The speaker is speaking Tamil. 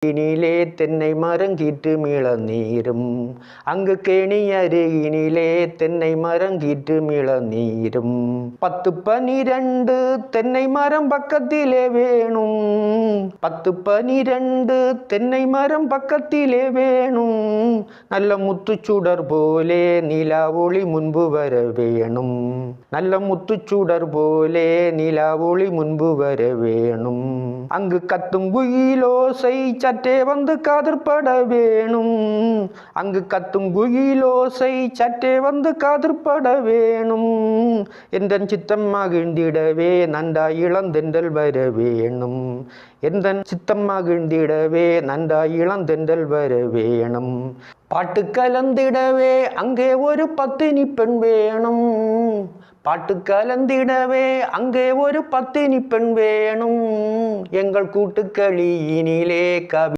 ിനിലെ തെന്നൈ മരങ്കീറ്റ് മിളനീരും അങ്ങ് കെണിയരികിനിലെ തെന്നൈ മരങ്കീറ്റ് മിളനീരും 10-12 தென்னை மரம் பக்கத்திலே வேணும் 10-12 தென்னை மரம் பக்கத்திலே வேணும் நல்ல முத்துச்சுடர் போலே நிலா ஒளி முன்பு வர வேணும் நல்ல முத்துச்சுடர் போலே நிலா ஒளி முன்பு வர வேணும் அங்கு கத்தும் குயிலோசை சற்றே வந்து காதிற்பட வேணும் அங்கு கத்தும் குயிலோசை சற்றே வந்து காதிற்பட வேணும் எந்தன் சித்தம் மகிழ்ந்திடவே நன்றாய் இளந்தென்றல் வர வேணும் எந்தன் சித்தம் மகிழ்ந்திடவே நன்றாய் இளந்தென்றல் வர வேணும் பாட்டு கலந்திடவே அங்கே ஒரு பத்தினி பெண் வேணும் பாட்டு கலந்திடவே அங்கே ஒரு பத்தினி பெண் வேணும் எங்கள் கூட்டுக்களியினிலே கவி